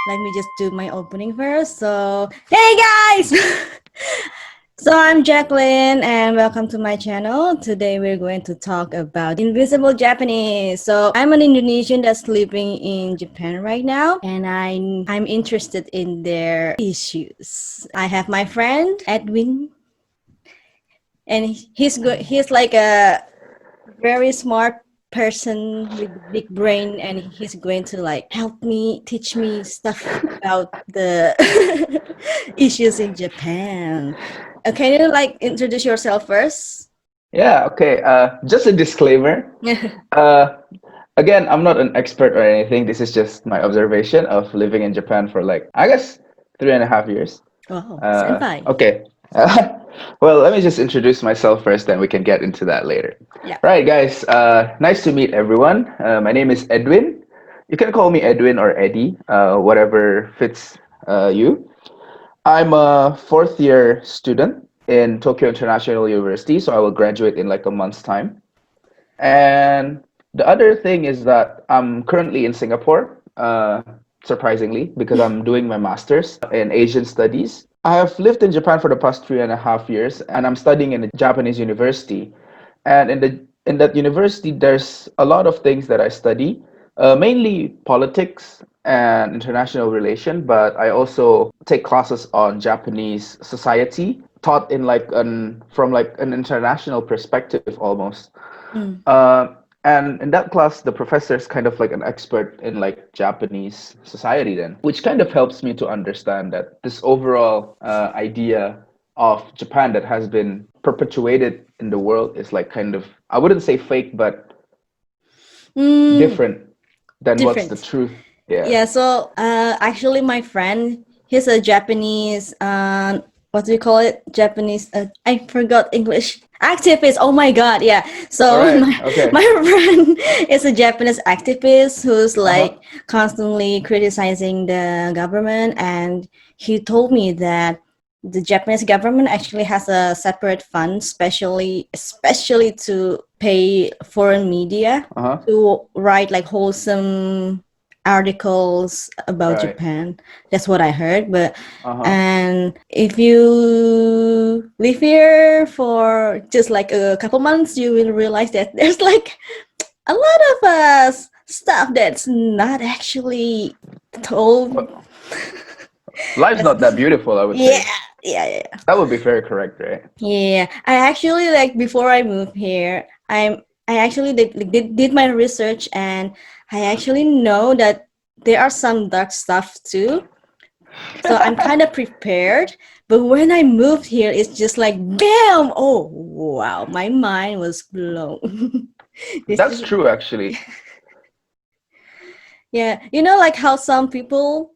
Let me just do my opening first. So, hey guys! So, I'm Jacqueline and welcome to my channel. Today, we're going to talk about invisible Japanese. So, I'm an Indonesian that's living in Japan right now, and I'm interested in their issues. I have my friend Edwin, and he's like a very smart person with big brain, and he's going to like help me teach me stuff about the issues in Japan. Can you like introduce yourself first? Yeah, okay. Just a disclaimer. Uh, Again, I'm not an expert or anything. This is just my observation of living in Japan for like, I guess, 3.5 years. Oh, senpai. Okay. Well, let me just introduce myself first, then we can get into that later. Yeah. Right, guys. Nice to meet everyone. My name is Edwin. You can call me Edwin or Eddie, whatever fits you. I'm a fourth year student in Tokyo International University, so I will graduate in like a month's time. And the other thing is that I'm currently in Singapore, surprisingly, because I'm doing my master's in Asian studies. I have lived in Japan for the past 3.5 years, and I'm studying in a Japanese university. And in that university, there's a lot of things that I study, mainly politics and international relation, but I also take classes on Japanese society, taught in like an from like an international perspective almost. Mm. And in that class, the professor is kind of like an expert in like Japanese society, then, which kind of helps me to understand that this overall idea of Japan that has been perpetuated in the world is like kind of, I wouldn't say fake, but Mm, different than what's the different. truth. Yeah. Yeah, so actually, my friend, he's a Japanese, what do you call it? Japanese, I forgot English. Activist. Oh my God, yeah. All So right. my Okay. friend is a Japanese activist who's Uh-huh. like constantly criticizing the government, and he told me that the Japanese government actually has a separate fund, especially to pay foreign media Uh-huh. to write like wholesome articles about Right. Japan. That's what I heard. But Uh-huh. and if you live here for just like a couple months, you will realize that there's like a lot of stuff that's not actually told. Well, life's That's, not that beautiful, I would yeah, say. yeah. That would be very correct, right? Yeah, I actually like before I moved here, I actually did my research, and I actually know that there are some dark stuff too. So I'm kind of prepared. But when I moved here, it's just like bam! Oh wow, my mind was blown. This That's is true, actually. yeah, like how some people,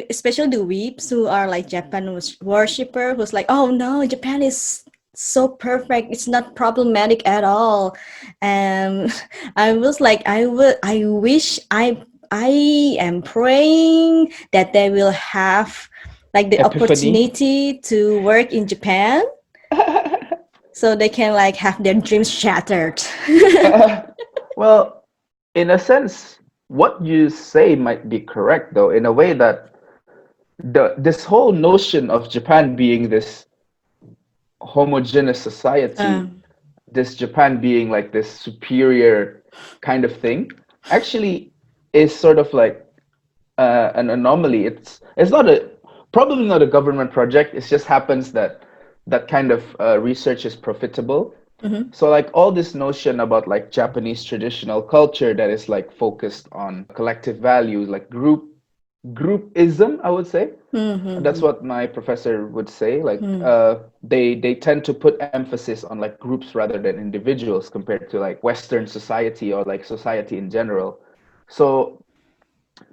especially the weeps who are like Japan worshipper, who's like, oh no, Japan is so perfect, it's not problematic at all. And I was like, I wish I am praying that they will have like the Epiphany. opportunity to work in Japan so they can like have their dreams shattered. Well, in a sense, what you say might be correct, though, in a way that this whole notion of Japan being this homogeneous society, um, this Japan being like this superior kind of thing, actually is sort of like an anomaly. It's not a probably not a government project. It just happens that that kind of research is profitable. mhm, So like all this notion about like Japanese traditional culture that is like focused on collective values, like groupism, I would say. That's mhm, what my professor would say. Like mhm, they tend to put emphasis on like groups rather than individuals compared to like Western society or like society in general. So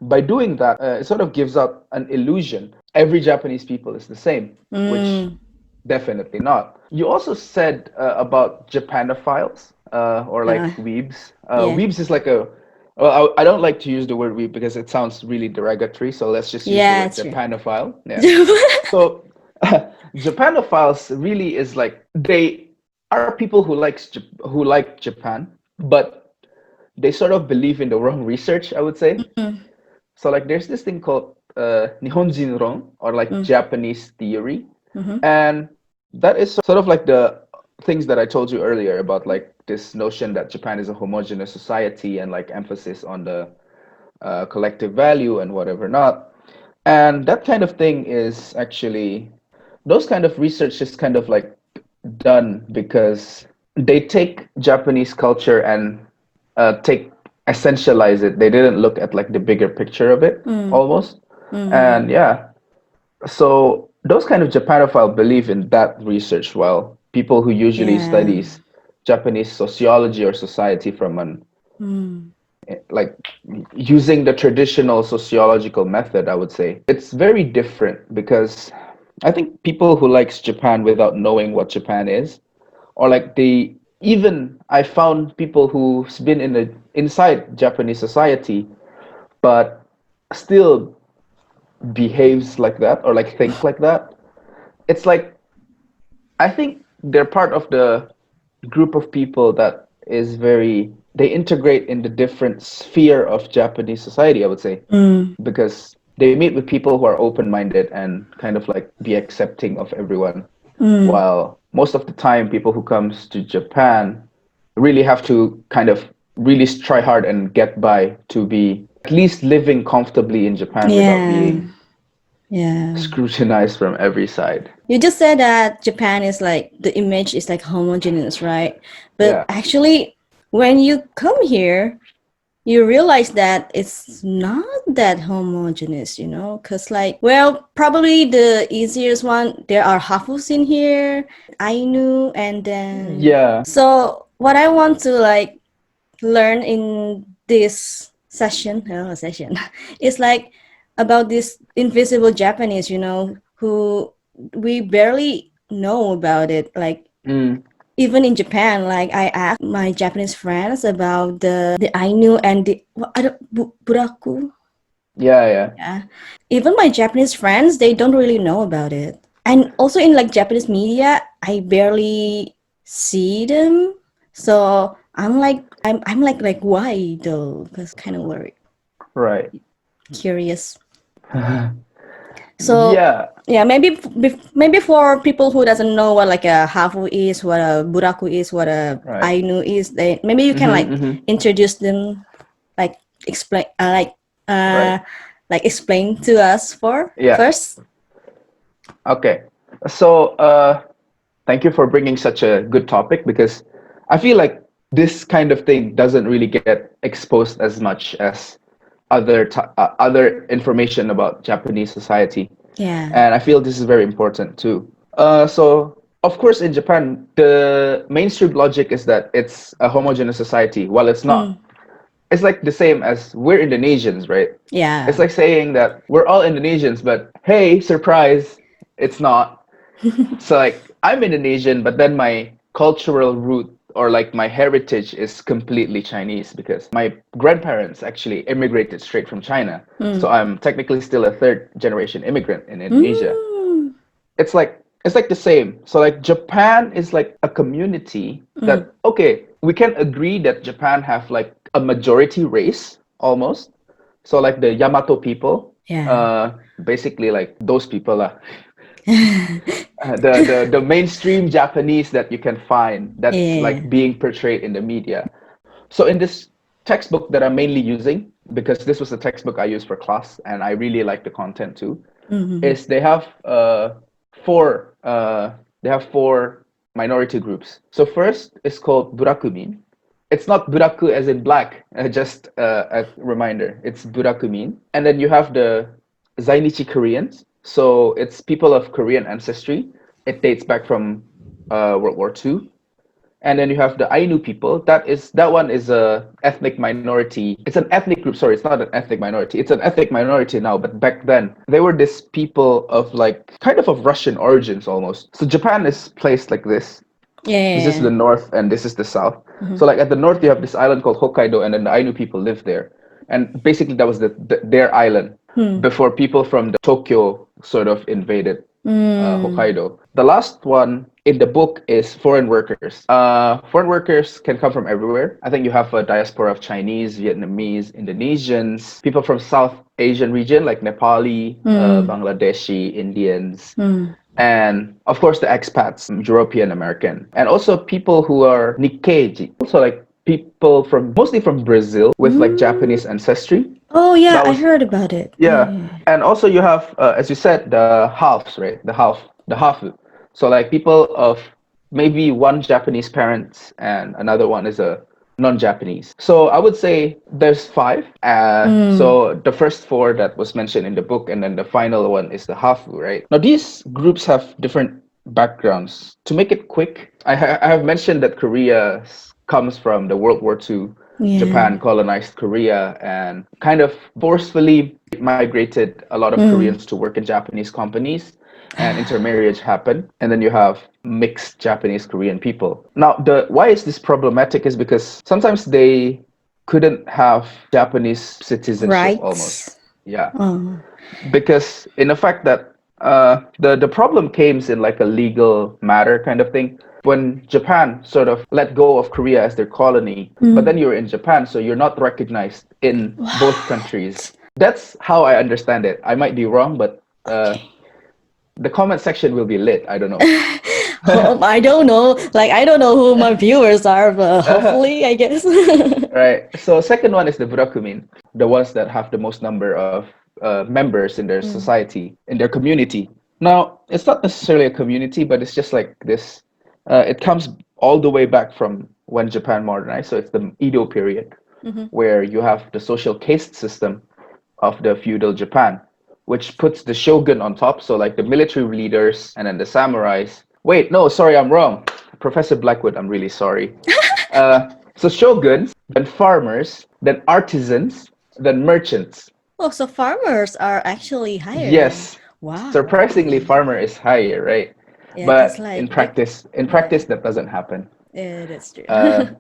by doing that, it sort of gives out an illusion every Japanese people is the same, which mm, definitely not. You also said about Japanophiles or uh, like weebs. yeah, Weebs is like a well, I don't like to use the word weeb because it sounds really derogatory. So let's just use the yeah, word true. Japanophile. Yeah. So Japanophiles really is like they are people who like Japan, but they sort of believe in the wrong research, I would say. Mm, So like there's this thing called Nihonjinron, or like Mm. Japanese theory. Mm-hmm. And that is sort of like the things that I told you earlier about like this notion that Japan is a homogeneous society and like emphasis on the collective value and whatever not. And that kind of thing is actually, those kind of research is kind of like done because they take Japanese culture and take essentialize it. They didn't look at like the bigger picture of it Mm. almost. Mm-hmm. And yeah, so those kind of Japanophile believe in that research, while people who usually Yeah. studies Japanese sociology or society from an Mm. like using the traditional sociological method, I would say it's very different because I think people who likes Japan without knowing what Japan is, or like they even I found people who's been in the inside Japanese society but still behaves like that or like think like that. It's like I think they're part of the group of people that is very they integrate in the different sphere of Japanese society, I would say, Mm. because they meet with people who are open-minded and kind of like be accepting of everyone. Mm. While most of the time, people who comes to Japan really have to kind of really try hard and get by to be at least living comfortably in Japan without Yeah. being Yeah. scrutinized from every side. You just said that Japan is like the image is like homogeneous, right? But Yeah. actually, when you come here, you realize that it's not that homogeneous, because like, well, probably the easiest one, there are Hafus in here, Ainu, and then Yeah. so what I want to like learn in this session is like about this invisible Japanese, who we barely know about it. Like Mm. even in Japan, like I asked my Japanese friends about the Ainu and the Buraku. Yeah, yeah. Yeah, even my Japanese friends, they don't really know about it. And also in like Japanese media, I barely see them. So I'm like why though? Because kind of worried, Right. curious. So Yeah. yeah, maybe for people who doesn't know what like a hafu is, what a buraku is, what a Right. ainu is, they maybe you can Mm-hmm, like mm-hmm. introduce them, like explain, Right. like explain to us for Yeah. first. Okay. So, thank you for bringing such a good topic because I feel like this kind of thing doesn't really get exposed as much as other information about Japanese society, Yeah. and I feel this is very important too. So, of course, in Japan, the mainstream logic is that it's a homogeneous society. While it's Mm, not, it's like the same as we're Indonesians, right? It's yeah. like saying that we're all Indonesians, but hey, surprise, it's not. So like I'm Indonesian, but then my cultural root or like my heritage is completely Chinese because my grandparents actually immigrated straight from China. So Mm. I'm technically still a third generation immigrant in Indonesia. Mm. It's like the same. So like Japan is like a community Mm. that okay, we can agree that Japan have like a majority race almost. So like the Yamato people, Yeah. basically like those people are the mainstream Japanese that you can find that's Yeah. like being portrayed in the media. So in this textbook that I'm mainly using, because this was the textbook I used for class and I really like the content too, Mm-hmm. is four they have four minority groups. So first is called Burakumin. It's not Buraku as in black, just a reminder. It's Burakumin. And then you have the Zainichi Koreans. So it's people of Korean ancestry. It dates back from World War II. And then you have the Ainu people. That one is a ethnic minority. It's an ethnic group. Sorry, it's not an ethnic minority. It's an ethnic minority now, but back then they were this people of like kind of Russian origins almost. So Japan is placed like this. This is Yeah. the north and this is the south. Mm-hmm. So like at the north you have this island called Hokkaido and then the Ainu people live there. And basically that was their island Hmm. before people from the Tokyo sort of invaded Mm. Hokkaido. The last one in the book is foreign workers. Foreign workers can come from everywhere. I think you have a diaspora of Chinese, Vietnamese, Indonesians, people from South Asian region like Nepali, Bangladeshi, Indians, and of course the expats, European American, and also people who are Nikkeiji, also like people from mostly from Brazil with like Mm. Japanese ancestry. Oh yeah, That I was heard about it. Yeah, yeah, yeah. and also you have, as you said, the halves, right? The hafu. So like people of maybe one Japanese parents and another one is a non-Japanese. So I would say there's five. Mm. So the first four that was mentioned in the book, and then the final one is the hafu, right? Now these groups have different backgrounds. To make it quick, I have mentioned that Korea comes from the World War II. Yeah. Japan colonized Korea and kind of forcefully migrated a lot of Mm. Koreans to work in Japanese companies, and intermarriage happened. And then you have mixed Japanese Korean people. Now, the why is this problematic is because sometimes they couldn't have Japanese citizenship almost. Rights. Yeah, Oh. because in the fact that the problem came in like a legal matter kind of thing when Japan sort of let go of Korea as their colony, but then Mm. you're in Japan, so you're not recognized in both countries. What? That's how I understand it. I might be wrong, but Okay. the comment section will be lit. I don't know. I don't know. Like I don't know who my viewers are, but hopefully, I guess. Right. So second one is the Burakumin, the ones that have the most number of members in their Mm. society, in their community. Now, it's not necessarily a community, but it's just like this. It comes all the way back from when Japan modernized. So it's the Edo period, Mhm. where you have the social caste system of the feudal Japan, which puts the shogun on top. So like the military leaders and then the samurais. Wait, no, sorry, I'm wrong. Professor Blackwood, I'm really sorry. So shoguns, then farmers, then artisans, then merchants. Oh, so farmers are actually higher then. Yes, Wow. surprisingly, farmer is higher, right? Yeah, cause But like they. in Yeah, practice, that doesn't happen. yeah, that's true.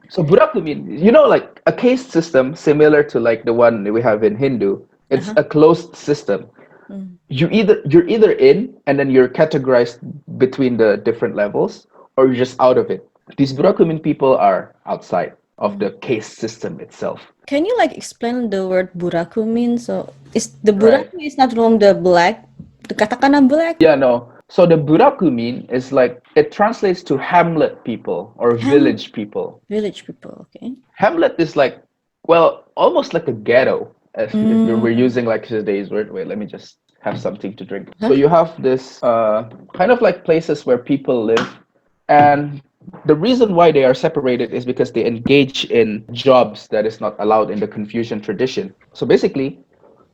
So Burakumin, like a caste system similar to like the one that we have in Hindu. It's Uh-huh. a closed system. Mm. You're either in and then you're categorized between the different levels, or you're just out of it. These Burakumin people are outside of Mm. the caste system itself. Can you like explain the word burakumin? So is the Right. buraku is not from the black, the katakana black? Yeah, no. So the Burakumin is like it translates to hamlet people or Ham village people. village people. Okay. Hamlet is like, well, almost like a ghetto. If we're Mm. using like today's word. Wait, let me just have something to drink. So Huh? you have this kind of like places where people live, and the reason why they are separated is because they engage in jobs that is not allowed in the Confucian tradition. So basically,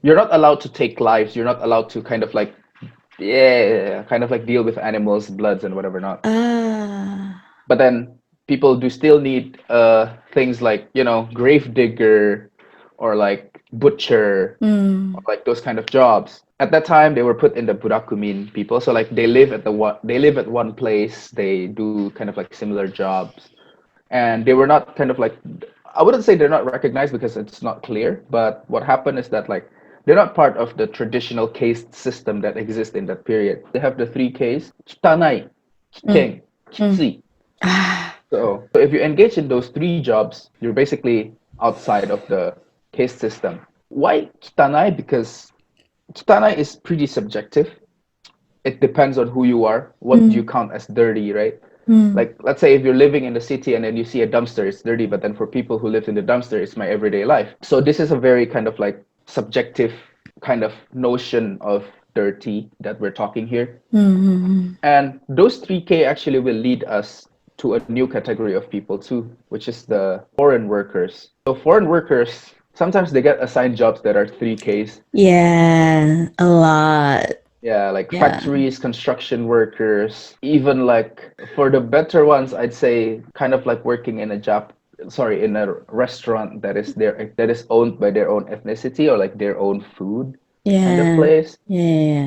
you're not allowed to take lives. You're not allowed to kind of like, yeah, kind of like deal with animals, bloods, and whatever not. Ah. But then people do still need things like, grave digger or like butcher or Mm. like those kind of jobs. At that time, they were put in the Burakumin people. So like they live at one place. They do kind of like similar jobs, and they were not kind of like, I wouldn't say they're not recognized because it's not clear. But what happened is that like they're not part of the traditional caste system that exists in that period. They have the three Ks: Tanai, Mm. Kiteng, Mm. Kitsi. Ah. So if you engage in those three jobs, you're basically outside of the caste system. Why Kitanai? Because Kitanai is pretty subjective. It depends on who you are. What do you Mm. count as dirty, right? Mm. Like, let's say if you're living in the city and then you see a dumpster, it's dirty. But then for people who live in the dumpster, it's my everyday life. So this is a very kind of like subjective kind of notion of dirty that we're talking here. Mm. And those 3K actually will lead us to a new category of people too, which is the foreign workers. So foreign workers, sometimes they get assigned jobs that are 3Ks. Yeah, a lot. Yeah, like Yeah. factories, construction workers, even like for the better ones, I'd say kind of like working in in a restaurant that is owned by their own ethnicity or like their own food kind of Yeah. place. Yeah.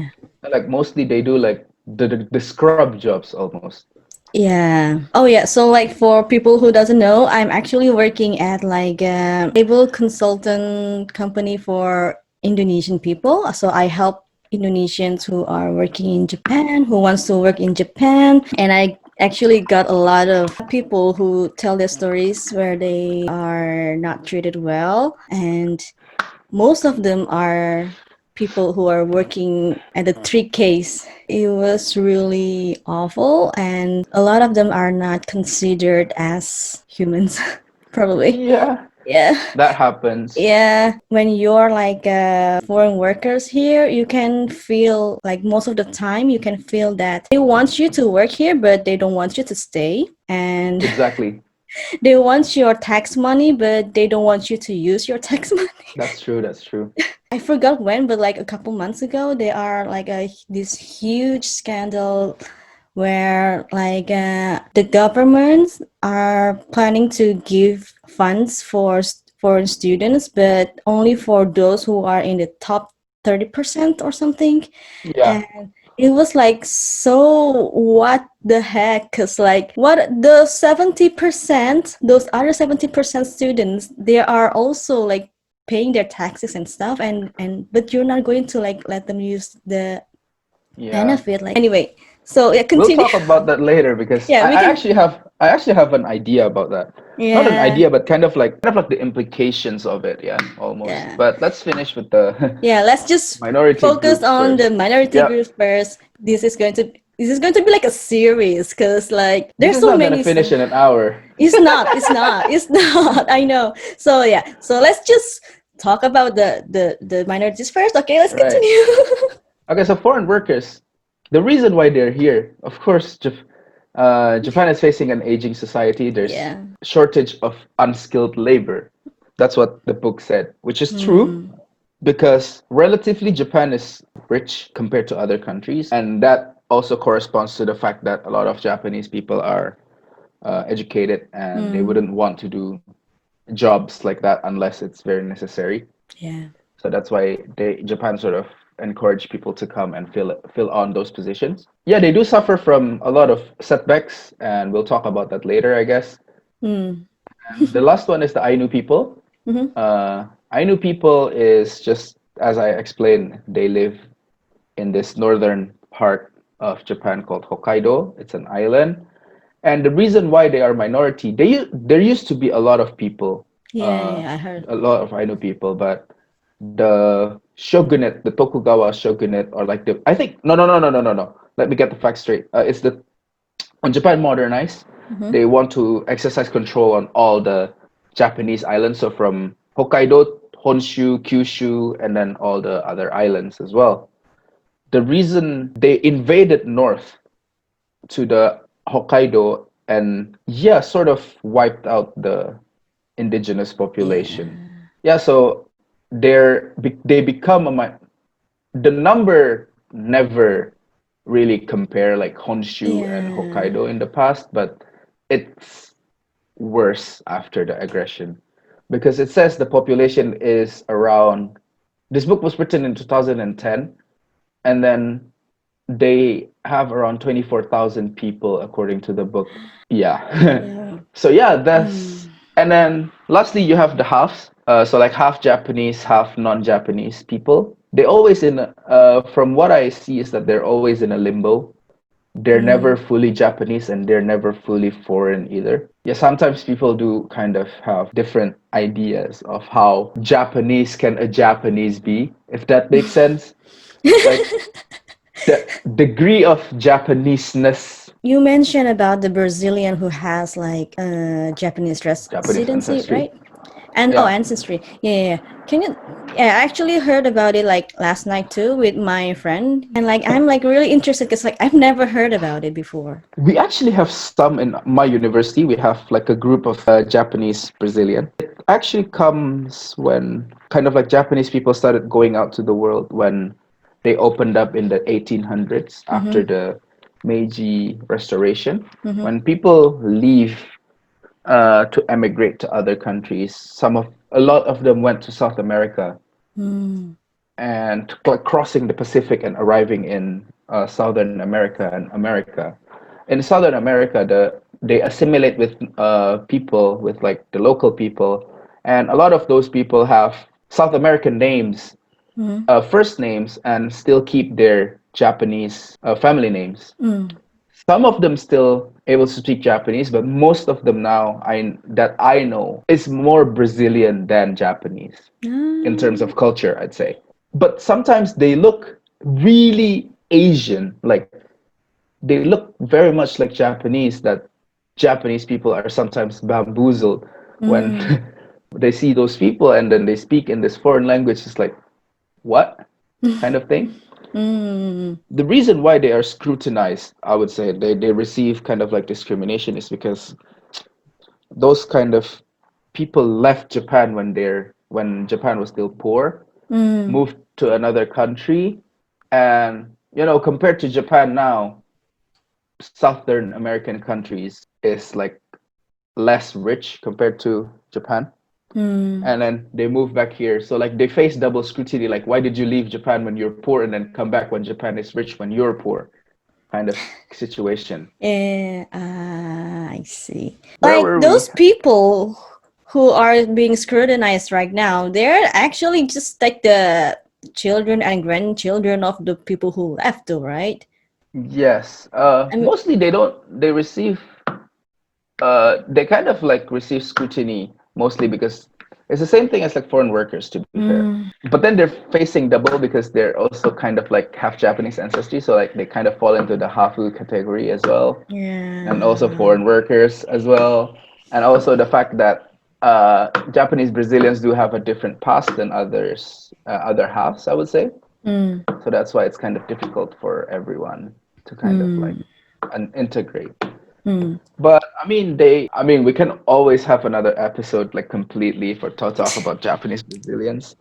Like mostly they do like the scrub jobs almost. Yeah. Oh yeah. So like for people who doesn't know, I'm actually working at like a able consultant company for Indonesian people. So I help Indonesians who are working in Japan, who wants to work in Japan, and I actually got a lot of people who tell their stories where they are not treated well, and most of them are people who are working at the 3Ks. It was really awful, and a lot of them are not considered as humans, probably. Yeah, Yeah. that happens. Yeah, when you're like foreign workers here, you can feel like most of the time you can feel that they want you to work here, but they don't want you to stay. And Exactly. they want your tax money, but they don't want you to use your tax money. That's true. That's true. I forgot when, but like a couple months ago, there are like this huge scandal where like the governments are planning to give funds for foreign students, but only for those who are in the top 30% or something. Yeah. And it was like, so what the heck? Because like what the 70%, those other 70% students, they are also like paying their taxes and stuff, and but you're not going to like let them use the Yeah. benefit. Like anyway, so yeah, We'll continue. talk about that later because Yeah, we can. I actually have an idea about that. Not an Yeah, idea, but kind of like the implications of it, yeah, almost. yeah, But let's finish with the yeah. Let's just minority focus groups on the first. minority Yep. groups first. This is going to be like a series because like This there's is so not gonna many finish stuff. in an hour. It's not. It's not. It's not. I know. So yeah. So let's just talk about the minorities first. Okay, let's Right. continue. Okay, so foreign workers, the reason why they're here, of course, Japan is facing an aging society. There's Yeah. shortage of unskilled labor. That's what the book said, which is true Hmm. because relatively Japan is rich compared to other countries, and that also corresponds to the fact that a lot of Japanese people are educated and they Hmm. wouldn't want to do jobs like that unless it's very necessary. Yeah. So that's why Japan sort of encourage people to come and fill on those positions. Yeah, they do suffer from a lot of setbacks, and we'll talk about that later, I guess. Hmm. And the last one is the Ainu people. Hmm. Ainu people is just as I explained, they live in this northern part of Japan called Hokkaido. It's an island, and the reason why they are minority, there used to be a lot of people, Yeah, uh, yeah, I heard. a lot of Ainu people, but the shogunate, the Tokugawa shogunate, or like the I think no. Let me get the facts straight. It's the when Japan modernized, Hmm. they want to exercise control on all the Japanese islands. So from Hokkaido, Honshu, Kyushu, and then all the other islands as well. The reason they invaded north to the Hokkaido and yeah, sort of wiped out the indigenous population. Yeah. Yeah, so they become the number never really compare like Honshu and Yeah. Hokkaido in the past, but it's worse after the aggression because it says the population is around. This book was written in 2010, and then they have around 24,000 people according to the book. Yeah. Yeah. So yeah, that's Mm. and then lastly you have the halves. So like half Japanese, half non-Japanese people. They always from what I see is that they're always in a limbo. They're never Mm. fully Japanese and they're never fully foreign either. Yeah, sometimes people do kind of have different ideas of how Japanese can a Japanese be, if that makes sense. Like the degree of Japaneseness, You mentioned about the Brazilian who has like Japanese Japanese residency, ancestry. right? And oh, Yeah, ancestry. Yeah, yeah, yeah. Can you? Yeah, I actually heard about it like last night too with my friend, and like I'm like really interested because like I've never heard about it before. we actually have some in my university. We have like a group of Japanese Brazilian. It actually comes when kind of like Japanese people started going out to the world when they opened up in the 1800s after Mm-hmm. the Meiji Restoration. Mm-hmm. When people leave to emigrate to other countries, a lot of them went to South America Mm. and crossing the Pacific and arriving in Southern America and America. In Southern America, they assimilate with people, with like the local people, and a lot of those people have South American names, Mm. first names and still keep their Japanese family names. Mm. Some of them still able to speak Japanese, but most of them now that I know is more Brazilian than Japanese in terms Ah. of culture, I'd say. But sometimes they look really Asian, like they look very much like Japanese, that Japanese people are sometimes bamboozled when Mm. they see those people and then they speak in this foreign language. It's like, what kind of thing? Mm. The reason why they are scrutinized, I would say, they receive kind of like discrimination is because those kind of people left Japan when Japan was still poor, Mm. moved to another country, and compared to Japan now, Southern American countries is like less rich compared to Japan. Mm. And then they move back here. So like they face double scrutiny, like why did you leave Japan when you're poor and then come back when Japan is rich when you're poor? Kind of situation. Yeah, I see. Where Like were we? those people who are being scrutinized right now, they're actually just like the children and grandchildren of the people who left, though, right? Yes. I mean, Mostly they receive they kind of like receive scrutiny mostly because it's the same thing as like foreign workers, to be fair. mm, But then they're facing double because they're also kind of like half Japanese ancestry, so like they kind of fall into the hafu category as well, and also yeah. foreign workers as well, and also the fact that Japanese Brazilians do have a different past than other halves, I would say. Mm, So that's why it's kind of difficult for everyone to kind of like mm, integrate. mm. But I mean, we can always have another episode like completely for to talk about Japanese Brazilians.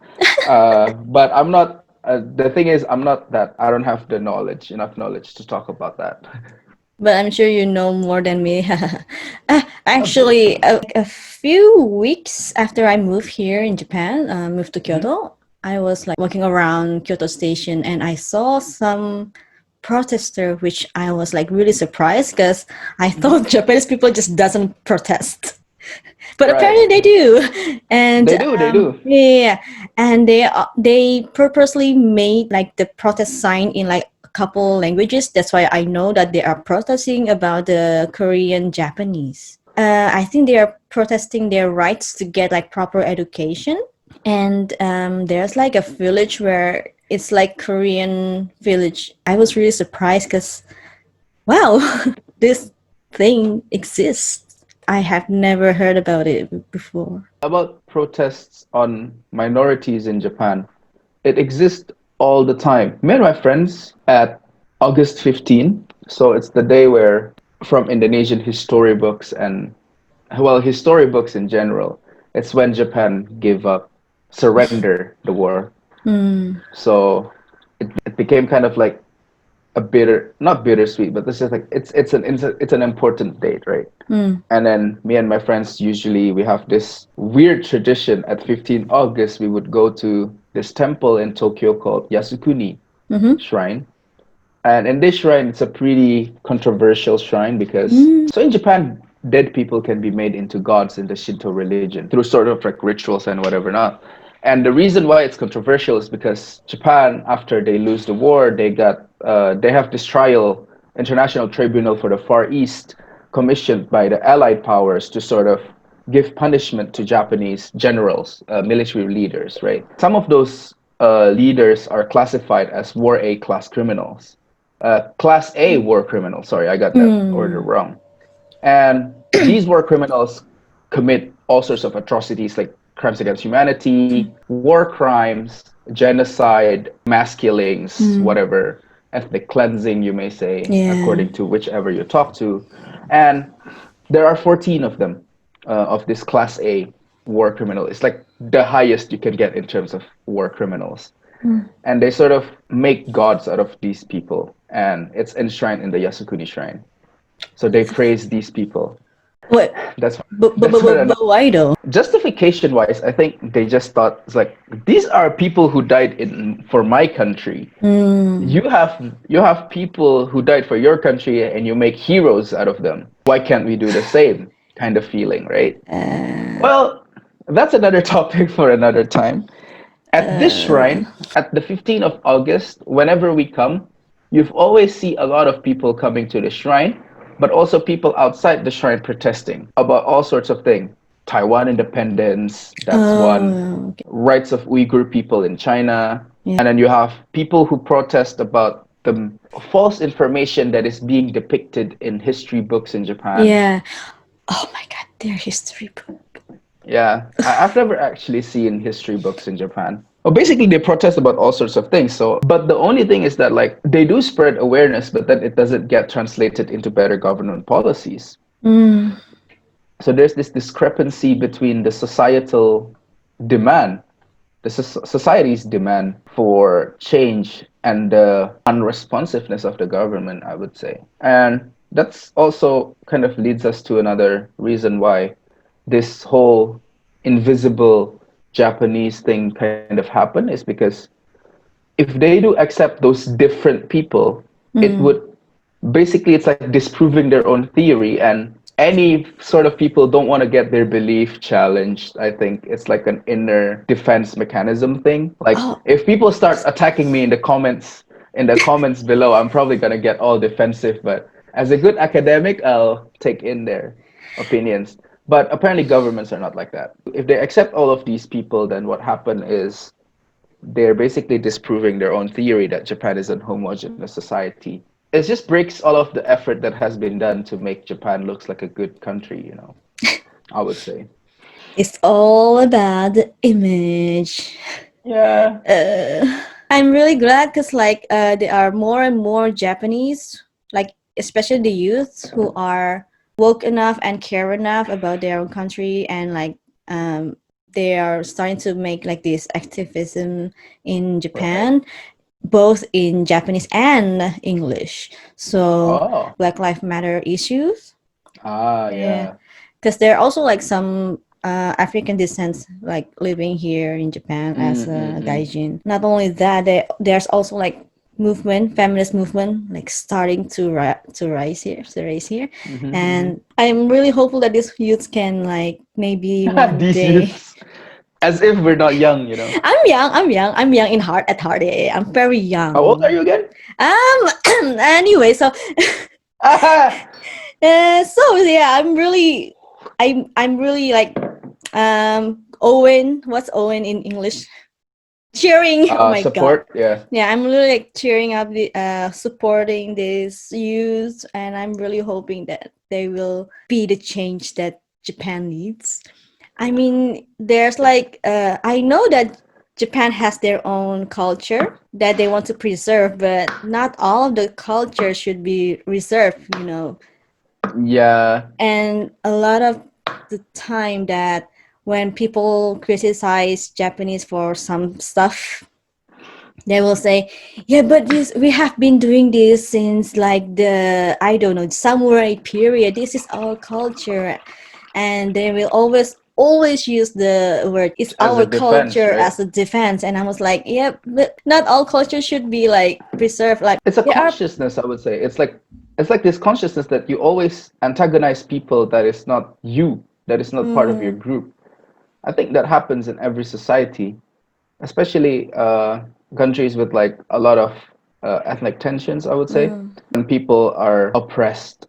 But I'm not. The thing is, I'm not that. I don't have the knowledge, enough knowledge to talk about that. But I'm sure you know more than me. A bit. Actually, a few weeks after I moved here in Japan, moved to Mhm. Kyoto, I was like walking around Kyoto Station and I saw some protester, which I was like really surprised because I Mhm. thought Japanese people just doesn't protest, but apparently Right. they do. And They do. They do. yeah, and they purposely made like the protest sign in like a couple languages. That's why I know that they are protesting about the Korean Japanese. I think they are protesting their rights to get like proper education. And there's like a village where it's like Korean village. I was really surprised because wow, this thing exists. I have never heard about it before. About protests on minorities in Japan, it exists all the time. Me and my friends at August 15, so it's the day where from Indonesian history books and well, history books in general, it's when Japan gave up, surrender the war. Hmm. So it became kind of like a bitter, not bittersweet, but this is like it's an important date, right? Hmm. And then me and my friends usually we have this weird tradition at 15 August we would go to this temple in Tokyo called Yasukuni Mm-hmm. Shrine. And in this shrine, it's a pretty controversial shrine because Mm. so in Japan, dead people can be made into gods in the Shinto religion through sort of like rituals and whatever not. And the reason why it's controversial is because Japan, after they lose the war, they have this trial, International Tribunal for the Far East, commissioned by the Allied powers to sort of give punishment to Japanese generals, military leaders, right? Some of those leaders are classified as War A class criminals. Class A war criminals, sorry, I got that order Mm. wrong. And these war criminals commit all sorts of atrocities like crimes against humanity, war crimes, genocide, mass killings, Mm. whatever, ethnic cleansing, you may say, Yeah. according to whichever you talk to. And there are 14 of them of this Class A war criminal. It's like the highest you can get in terms of war criminals. Mm. And they sort of make gods out of these people. And it's enshrined in the Yasukuni Shrine. So they praise these people. What? That's But, that's what another why though? justification wise. I think they just thought it's like these are people who died in for my country. Mm. You have people who died for your country, and you make heroes out of them. Why can't we do the same kind of feeling, right? Uh, Well, that's another topic for another time. At this shrine, at the 15th of August, whenever we come, you've always see a lot of people coming to the shrine, but also people outside the shrine protesting about all sorts of things. Taiwan independence, that's one. Okay. Rights of Uyghur people in China. Yeah. And then you have people who protest about the false information that is being depicted in history books in Japan. Yeah. Oh my God, their history book. Yeah, I've never actually seen history books in Japan. Well, basically, they protest about all sorts of things. So, but the only thing is that like they do spread awareness, but then it doesn't get translated into better government policies. Mm. So there's this discrepancy between the societal demand, the society's demand for change, and the unresponsiveness of the government, I would say. And that's also kind of leads us to another reason why this whole invisible Japanese thing kind of happened is because if they do accept those different people, it Mm. would basically it's like disproving their own theory, and any sort of people don't want to get their belief challenged. I think it's like an inner defense mechanism thing. Like Oh, if people start attacking me in the comments below, I'm probably going to get all defensive, but as a good academic, I'll take in their opinions. But apparently governments are not like that. If they accept all of these people, then what happened is they're basically disproving their own theory that Japan is a homogeneous society. It just breaks all of the effort that has been done to make Japan looks like a good country, I would say. it's all about the image. Yeah. I'm really glad because there are more and more Japanese, like especially the youth who are woke enough and care enough about their own country, and um, they are starting to make like this activism in Right. Japan, both in Japanese and English. So Oh. Black Lives Matter issues. Ah, Yeah, yeah. because there are also like some African descent like living here in Japan as a Mm-mm-mm. gaijin. Not only that, there's also like movement, feminist movement, like starting to rise here, and I'm really hopeful that these youths can like maybe one These day. youths. As if we're not young. I'm young in heart at heart. Yeah, I'm very How old are young. you again? Anyway, so Ah! so yeah, I'm really like Owen. What's Owen in English? Cheering. Oh my god. Support, yeah. Yeah, I'm really like cheering up the supporting this youth, and I'm really hoping that they will be the change that Japan needs. I mean, there's like I know that Japan has their own culture that they want to preserve, but not all of the culture should be reserved. Yeah. And a lot of the time that when people criticize Japanese for some stuff, they will say, yeah, but this we have been doing this since like the, I don't know, samurai period. This is our culture. And they will always use the word it's As our a defense, culture right? as a defense. And I was like, yeah, but not all culture should be like preserved. Like It's a there are. consciousness, I would say. It's like this consciousness that you always antagonize people that is not you, that is not part of your Mm, group. I think that happens in every society, especially countries with like a lot of ethnic tensions, I would say, mm, when people are oppressed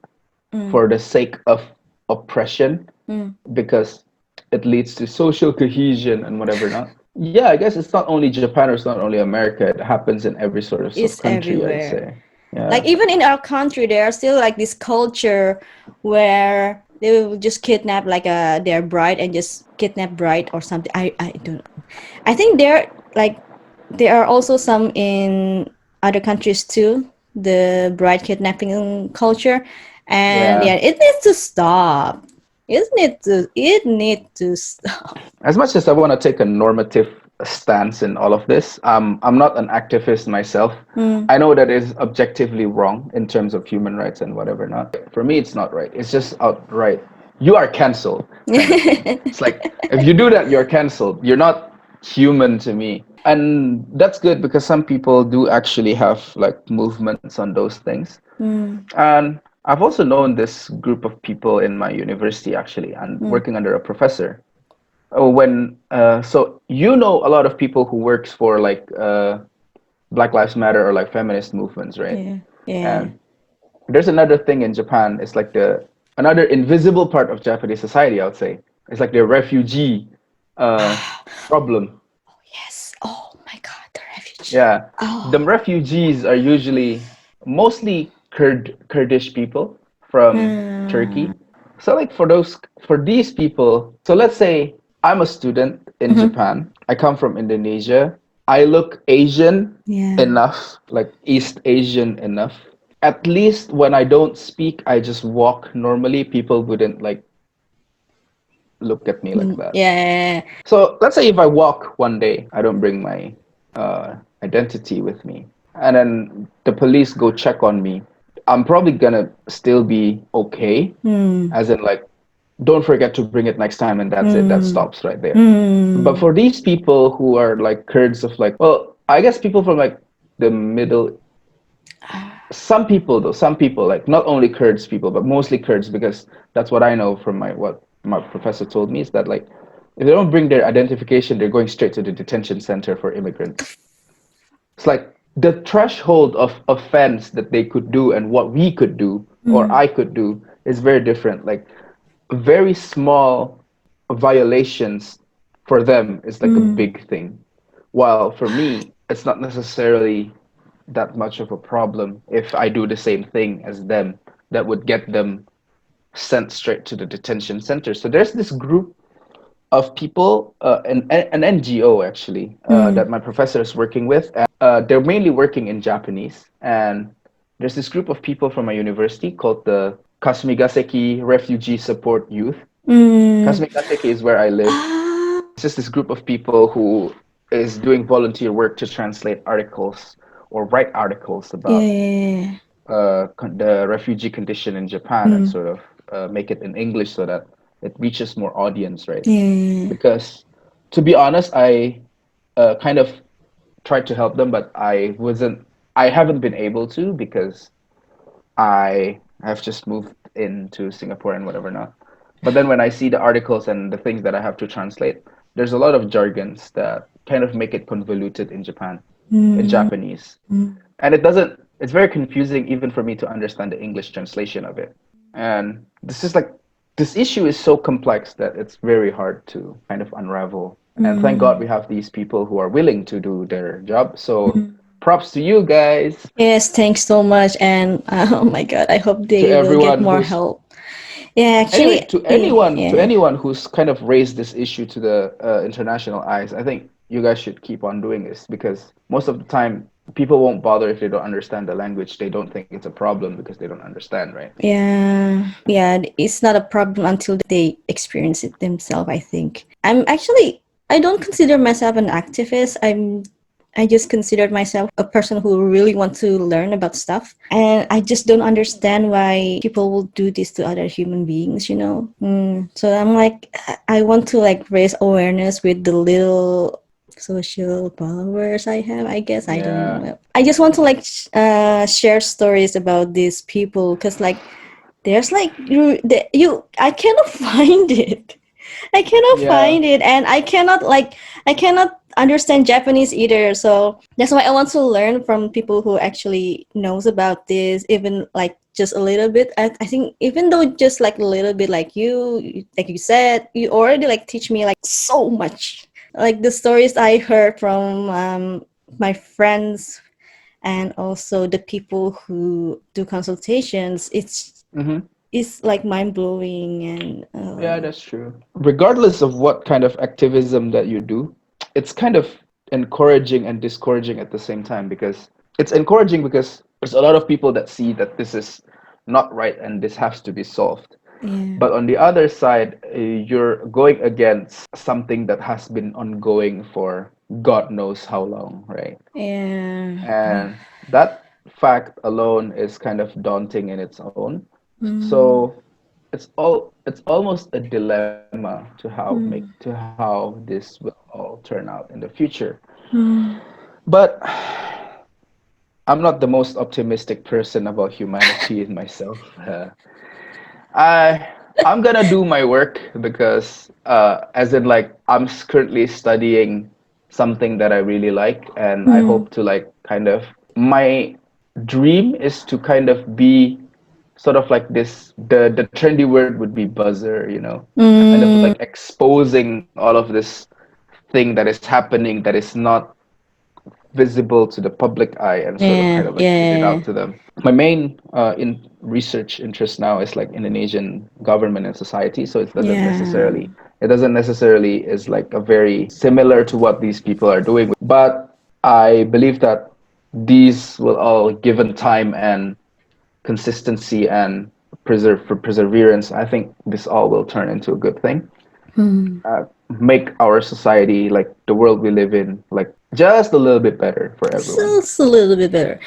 mm, for the sake of oppression mm. because it leads to social cohesion and whatever not. Yeah, I guess it's not only Japan or it's not only America. It happens in every sort of It's country, I'd everywhere. say. Yeah. Like even in our country, there are still like this culture where they will just kidnap like their bride and just kidnap bride or something. I don't know. I think there are also some in other countries too, the bride kidnapping culture, and Yeah. yeah, it needs to stop. It need to stop. As much as I want to take a normative stance in all of this, I'm not an activist myself. Mm. I know that is objectively wrong in terms of human rights and whatever not. For me, it's not right. It's just outright, you are canceled kind of thing. It's like, if you do that, you're canceled. You're not human to me. And that's good because some people do actually have like movements on those things. Mm, And I've also known this group of people in my university actually, and mm, working under a professor. when so you know a lot of people who works for like Black Lives Matter or like feminist movements, right? Yeah. Yeah. And there's another thing in Japan. It's like the another invisible part of Japanese society, I would say. It's like the refugee uh, problem. Yes. Oh my God, the refugee. Yeah, the Oh. refugees are usually mostly Kurdish people from Turkey. Mm. So like for these people, so let's say I'm a student in Mhm. Japan. I come from Indonesia. I look Asian Yeah. enough, like East Asian enough. At least when I don't speak, I just walk normally. People wouldn't like look at me like that. Yeah. So let's say if I walk one day, I don't bring my identity with me, and then the police go check on me. I'm probably gonna still be okay, Mm. as in like, don't forget to bring it next time, and that's it. That Mm. stops right there. But Mm. for these people who are like Kurds of like, well, I guess people from like the middle, some people though, some people like not only Kurds people, but mostly Kurds because that's what I know from my what my professor told me is that like if they don't bring their identification, they're going straight to the detention center for immigrants. It's like the threshold of offense that they could do and what we could do or Mm. I could do is very different. Like very small violations for them is like a Mm. big thing. While for me, it's not necessarily that much of a problem if I do the same thing as them that would get them sent straight to the detention center. So there's this group of people, an NGO actually, Mm. that my professor is working with. They're mainly working in Japanese. And there's this group of people from my university called the Kasumigaseki Refugee Support Youth. Mm. Kasumigaseki is where I live. Ah. It's just this group of people who is doing volunteer work to translate articles or write articles about Yeah. the refugee condition in Japan and Mm. sort of make it in English so that it reaches more audience, right? Yeah. Because to be honest, I kind of tried to help them, but I haven't been able to because I have just moved into Singapore and whatever not. But then when I see the articles and the things that I have to translate, there's a lot of jargons that kind of make it convoluted in Japan, in Mm. Japanese. Mm. And it doesn't, it's very confusing even for me to understand the English translation of it. And this is like, this issue is so complex that it's very hard to kind of unravel. And thank God we Mm. have these people who are willing to do their job. So Mm. props to you guys, Yes, thanks so much. And oh my God, I hope to they will get everyone more who's help. Yeah, anyway, actually, to yeah. anyone who's kind of raised this issue to the international eyes, I think you guys should keep on doing this because most of the time people won't bother if they don't understand the language. They don't think it's a problem because they don't understand, right? Yeah, yeah, it's not a problem until they experience it themselves, I think. I don't consider myself an activist. I just consider myself a person who really want to learn about stuff. And I just don't understand why people will do this to other human beings, you know? So I'm like, I want to like raise awareness with the little social followers I have, I guess. I don't Yeah, know. I just want to like share stories about these people because like there's like you I cannot find it. I cannot yeah, find it, and I cannot understand Japanese either. So that's why I want to learn from people who actually knows about this, even like just a little bit. I think even though just like a little bit, like you said, you already like teach me like so much. Like the stories I heard from my friends and also the people who do consultations, mm-hmm. it's like mind blowing and Yeah, that's true. Regardless of what kind of activism that you do, it's kind of encouraging and discouraging at the same time because it's encouraging because there's a lot of people that see that this is not right and this has to be solved. yeah, But on the other side, you're going against something that has been ongoing for God knows how long, right? yeah. And that fact alone is kind of daunting in its own. Mm, So it's almost a dilemma mm, to how this will all turn out in the future. mm. But I'm not the most optimistic person about humanity in myself. I I'm gonna do my work because, as in, like, currently studying something that I really like, and I Mm, hope to, like, kind of, my dream is to kind of be sort of like this. The trendy word would be buzzer, kind of like mm, exposing all of this thing that is happening that is not visible to the public eye, and sort of kind yeah, of like get it out yeah, to them. My main in research interest now is like Indonesian government and society, so yeah, it doesn't necessarily is like a very similar to what these people are doing, but I believe that these will all, given time and consistency and perseverance, I think this all will turn into a good thing. mm. Make our society, like the world we live in, like just a little bit better for everyone. So it's a little bit better.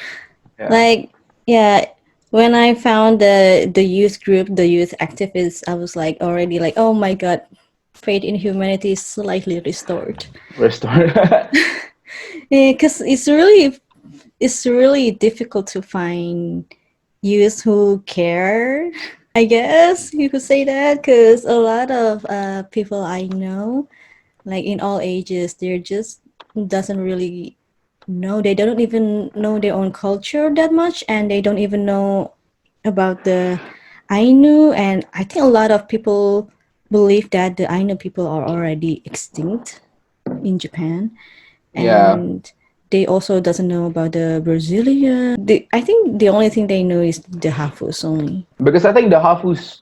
Yeah. Like, yeah, when I found the youth group, the youth activists, I was like already like, oh my god, faith in humanity is slightly restored. Restore. Because it's really difficult to find youth who care. I guess you could say that because a lot of people I know, like in all ages, they're just doesn't really know. They don't even know their own culture that much, and they don't even know about the Ainu. And I think a lot of people believe that the Ainu people are already extinct in Japan, Yeah, and they also doesn't know about the Brazilian. I think the only thing they know is the Hafus only. because I think the Hafus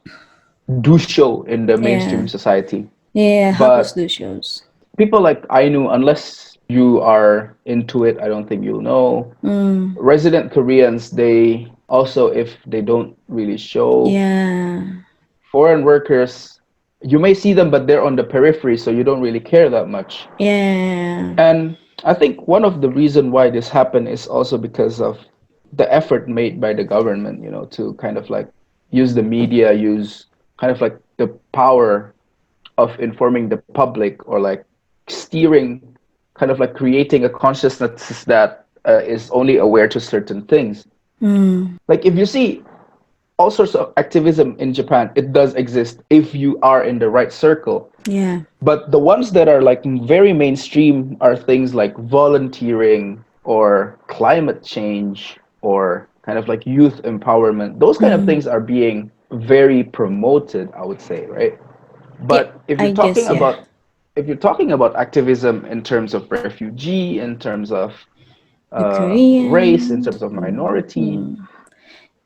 do show in the mainstream Yeah, society, yeah, Hafus but do shows. people like Ainu, unless you are into it, I don't think you'll know. Mm, Resident Koreans, they also, if they don't really show. yeah, Foreign workers, you may see them, but they're on the periphery, so you don't really care that much. yeah. And I think one of the reason why this happened is also because of the effort made by the government, to kind of like use the media, use kind of like the power of informing the public, or like steering, kind of like creating a consciousness that is only aware to certain things. Mm, Like if you see all sorts of activism in Japan, it does exist if you are in the right circle. yeah. But the ones that are like very mainstream are things like volunteering or climate change or kind of like youth empowerment. Those kind of Mm, things are being very promoted, I would say, right? yeah, But if I you're guess, talking yeah. about activism in terms of refugee, in terms of The race, in Korean. terms of minority,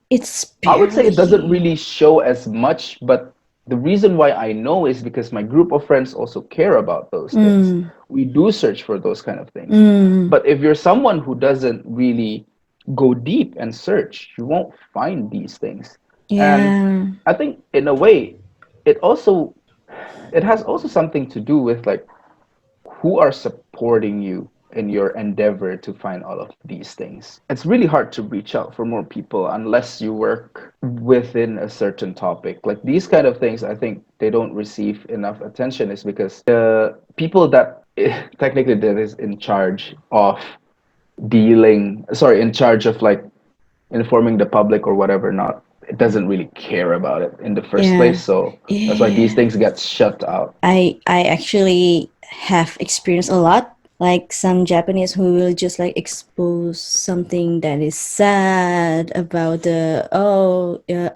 It's I would say it doesn't barely. really show as much, but the reason why I know is because my group of friends also care about those things. Mm, We do search for those kind of things. mm, But if you're someone who doesn't really go deep and search, you won't find these things. And yeah. I think in a way, it also it has also something to do with like who are supporting you in your endeavor to find all of these things. It's really hard to reach out for more people unless you work within a certain topic. Like these kind of things, I think they don't receive enough attention is because the people that technically that is in charge of in charge of like informing the public or whatever, not it doesn't really care about it in the first Yeah. place. So that's why these Yeah. things get shut out. I actually have experienced a lot, like some Japanese who will just like expose something that is sad about the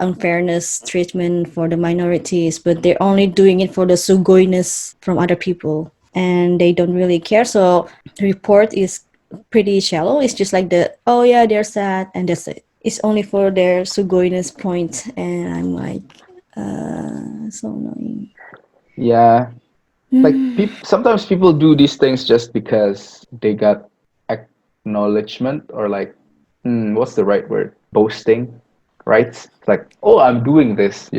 unfairness treatment for the minorities, but they're only doing it for the sugoiness from other people, and they don't really care. So the report is pretty shallow. It's just like the oh yeah they're sad and that's it. It's only for their sugoiness point, and I'm like, so annoying. Yeah, like sometimes people do these things just because they got acknowledgement, or like, what's the right word, boasting, right? It's like, oh, I'm doing this.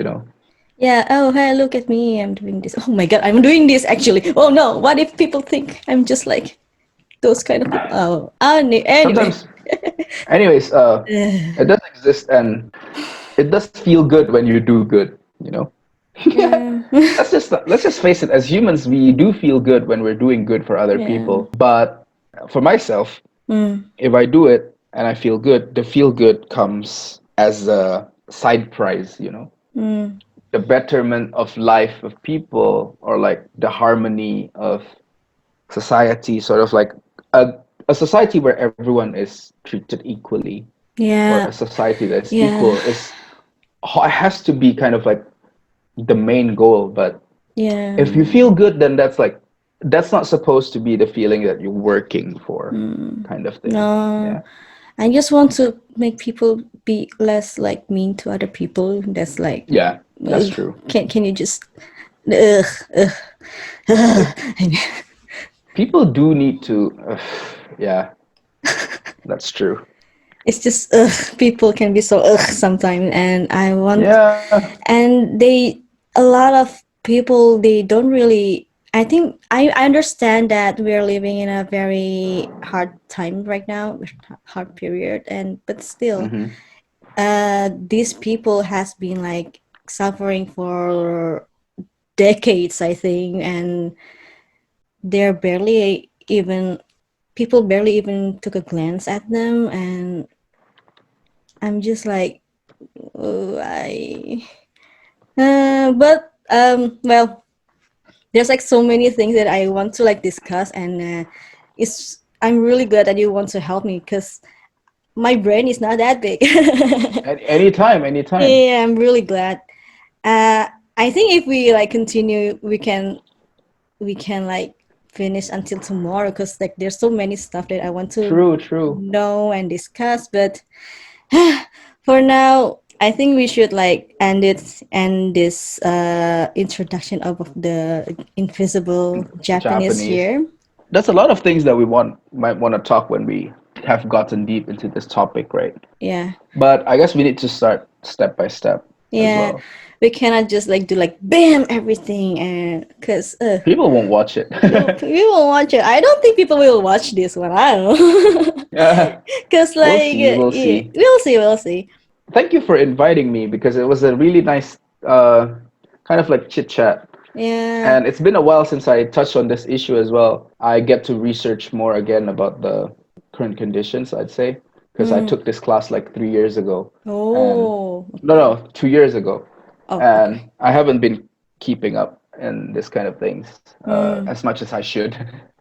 Yeah, oh, hey, look at me. I'm doing this. Oh my God, I'm doing this actually. Oh no, what if people think I'm just like those kind of people? Oh, anyway. Sometimes, anyways, it does exist, and it does feel good when you do good. Yeah. Let's just face it, as humans we do feel good when we're doing good for other Yeah. people, but for myself, Mm, if I do it and I feel good, the feel good comes as a side prize. mm. the betterment of life of people, or like the harmony of society, sort of like a society where everyone is treated equally, or a Yeah, society that's yeah, equal, is has to be kind of like the main goal. But if you yeah. feel good, then that's not supposed to be the feeling that you're working for, Mm. kind of thing. No, Yeah. I just want to make people be less like mean to other people. That's like, Yeah, that's ugh, true. can you just, ugh, ugh, It, ugh. people do need to, yeah, that's true. It's just ugh, people can be so ugh sometimes, and I want, Yeah. and they, a lot of people, they don't really, I think I understand that we're living in a very hard time right now, hard period, and but still Hmm. these people has been like suffering for decades, I think, and they're barely even, people barely even took a glance at them, and I'm just like, oh, I but well, there's like so many things that I want to like discuss, and it's, I'm really glad that you want to help me because my brain is not that big. Anytime, anytime. Yeah, I'm really glad. uh I think if we like continue, we can like finish until tomorrow, because like there's so many stuff that I want to True, true. know and discuss, but for now, I think we should like end this introduction of the invisible Japanese Japanese. here. There's a lot of things that we might want to talk when we have gotten deep into this topic, right? Yeah, But I guess we need to start step by step as yeah. well. We cannot just like do like bam everything, and because People won't watch it. we will watch it. I don't think people will watch this one. I don't know. Yeah, Because we'll like see, we'll yeah, see. we'll see, we'll see. Thank you for inviting me, because it was a really nice kind of like chit chat. Yeah. And it's been a while since I touched on this issue as well. I get to research more again about the current conditions, I'd say, because I Mm. took this class like 3 years ago. And Oh, no, okay. no, 2 years ago. Oh, okay. And I haven't been keeping up in this kind of things Mm. as much as I should.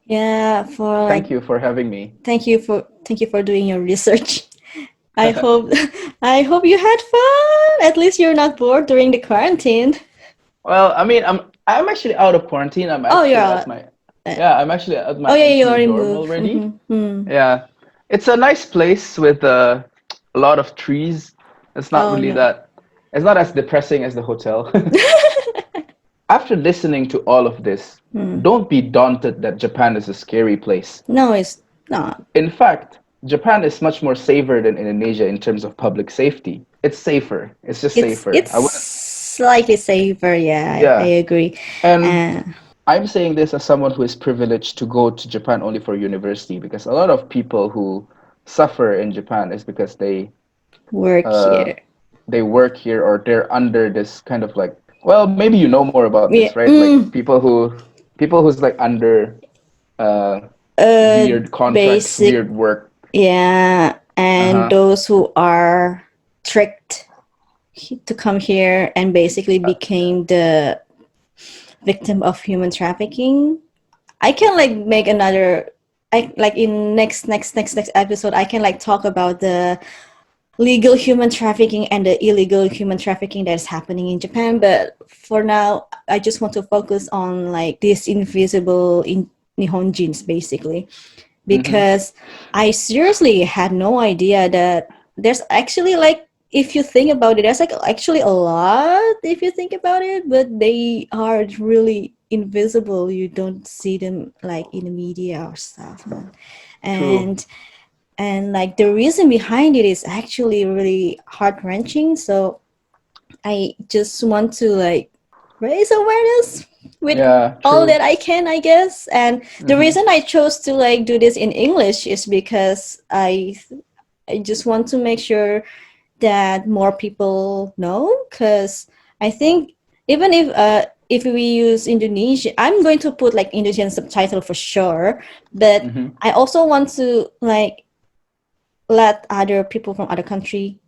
Yeah, for Thank like, you for having me. thank you for doing your research. I hope I hope you had fun. At least you're not bored during the quarantine. Well, I mean, I'm actually out of quarantine. I'm Oh, actually you're at my uh, yeah, I'm actually at oh my yeah, you NTU already dorm moved. already. Mm-hmm. Yeah, it's a nice place with a lot of trees. It's not Oh really no. that. It's not as depressing as the hotel. After listening to all of this, Hmm. don't be daunted that Japan is a scary place. No, it's not. In fact, Japan is much more safer than Indonesia in terms of public safety. It's safer. It's just safer. It's I wouldn't. slightly safer. Yeah, I Yeah, agree. and Uh, I'm saying this as someone who is privileged to go to Japan only for university, because a lot of people who suffer in Japan is because work uh, here. they work here, or they're under this kind of like, well, maybe you know more about this, Yeah. right? Like people who's like under uh, Uh, weird contracts, basic. weird work. Yeah, and Uh-huh. those who are tricked to come here and basically Uh, became the victim of human trafficking. I can like make another, I like in next episode I can like talk about the legal human trafficking and the illegal human trafficking that is happening in Japan, but for now I just want to focus on like this invisible in Nihonjins basically, mm-hmm. because I seriously had no idea that there's actually like, if you think about it, there's like actually a lot if you think about it, but they are really invisible. You don't see them like in the media or stuff. True. And like the reason behind it is actually really heart wrenching. So I just want to like raise awareness with Yeah, all true. that I can, I guess. And the Mm-hmm. reason I chose to like do this in English is because I just want to make sure that more people know. Because I think even if we use Indonesian, I'm going to put like Indonesian subtitle for sure. But Mm-hmm. I also want to like let other people from other country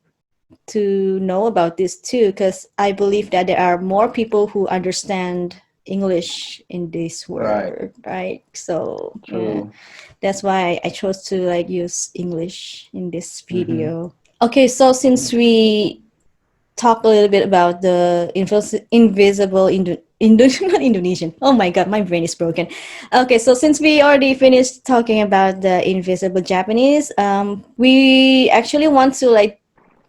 to know about this too, because I believe that there are more people who understand English in this Right. world, right? So yeah, True. that's why I chose to like use English in this Mm-hmm. video. Okay, so since we talk a little bit about the invisible not Indonesian. Oh my god, my brain is broken. Okay, so since we already finished talking about the invisible Japanese, we actually want to like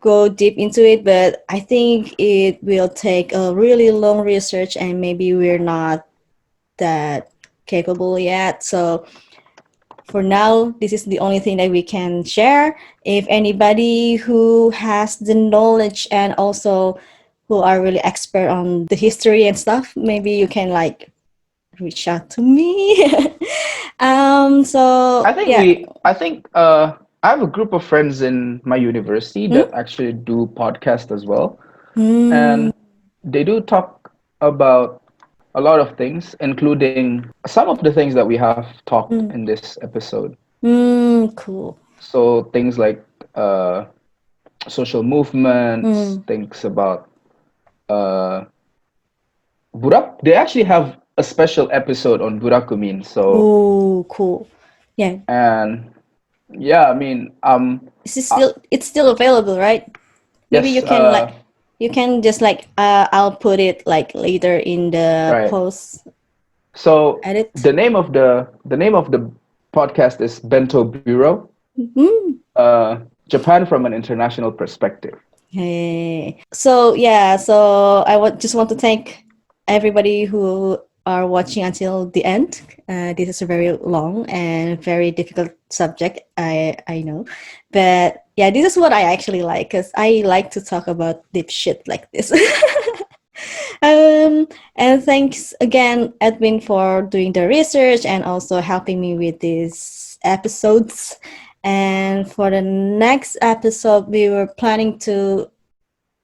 go deep into it, but I think it will take a really long research, and maybe we're not that capable yet. So for now, this is the only thing that we can share. If anybody who has the knowledge and also who are really expert on the history and stuff, maybe you can like reach out to me. So yeah. I think I have a group of friends in my university Hmm? that actually do podcast as well, Hmm. and they do talk about a lot of things, including some of the things that we have talked Hmm. in this episode. Cool. So things like uh, social movements, Hmm. things about uh, Burak. They actually have a special episode on Burakumin. So Oh, cool. Yeah. and yeah, I mean, This is uh, it's still available, right? Maybe yes, you can like you can just like I'll put it like later in the right. post So edit. the name of the podcast is Bento Bureau, Hmm. Japan from an international perspective. Hey. So yeah, so just want to thank everybody who are watching until the end. This is a very long and very difficult subject. I know, but yeah, this is what I actually like because I like to talk about deep shit like this. And thanks again, Edwin, for doing the research and also helping me with these episodes. And for the next episode, we were planning to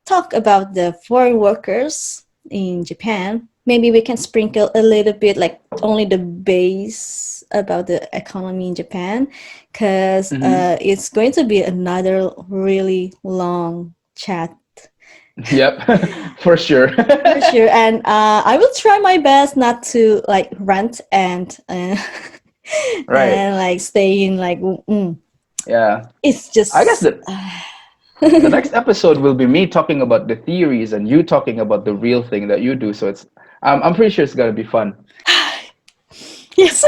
talk about the foreign workers in Japan. Maybe we can sprinkle a little bit, like only the base about the economy in Japan, because Hmm. it's going to be another really long chat. Yep, for sure. For sure, and I will try my best not to like rant and Right. and like stay in like Yeah. it's I guess just the next episode will be me talking about the theories and you talking about the real thing that you do. So it's I'm pretty sure it's gonna be fun. yes.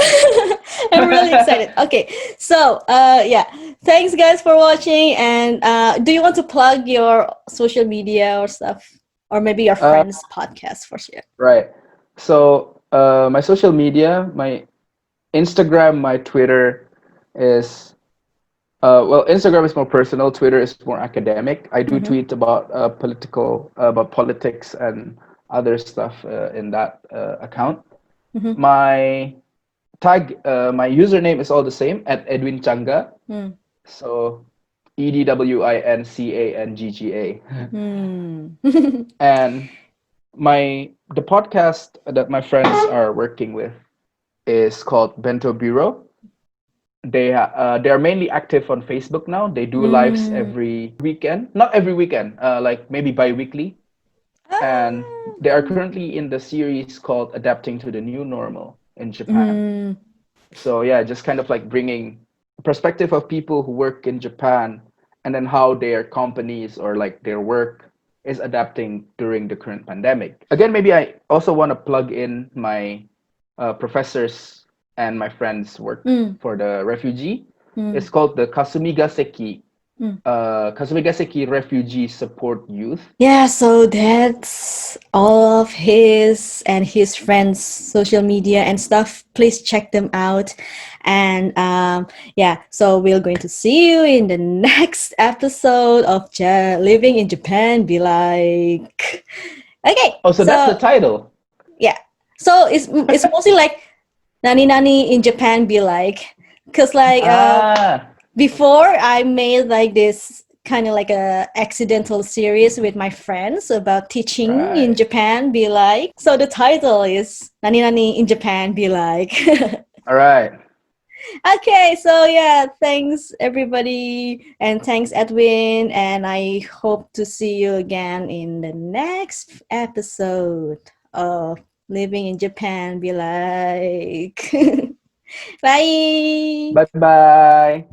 I'm really excited. Okay, so yeah, thanks guys for watching. And do you want to plug your social media or stuff, or maybe your Uh, friends' podcast for sure? right. So my social media, my Instagram, my Twitter is well, Instagram is more personal. Twitter is more academic. I do Mm-hmm. tweet about about politics and other stuff in that account. Mm-hmm. My my username is all the same at Edwin Changa. So EDWINCANGGA. Mm. And the podcast that my friends are working with is called Bento Bureau. They are mainly active on Facebook now. They do lives Mm. every weekend, not every weekend, like maybe bi-weekly. And Ah. they are currently in the series called Adapting to the New Normal in Japan. Mm. So yeah, just kind of like bringing perspective of people who work in Japan and then how their companies or like their work is adapting during the current pandemic. Again, maybe I also want to plug in my professors and my friends' work Mm. for the refugee. Mm. It's called the Mm. Kasumigaseki Refugee Support Youth. Yeah, so that's all of his and his friends' social media and stuff. Please check them out. And yeah, so we're going to see you in the next episode of Living in Japan. Be like, okay, Oh, so that's the so title. yeah, so it's mostly like nani nani in Japan. Be like, because like Ah, before I made like this kind of like a accidental series with my friends about teaching in right. Japan. Be like, so the title is nani nani in Japan. Be like. All right. Okay, so yeah, thanks everybody, and thanks Edwin, and I hope to see you again in the next episode of Living in Japan. Be like, bye. Bye bye.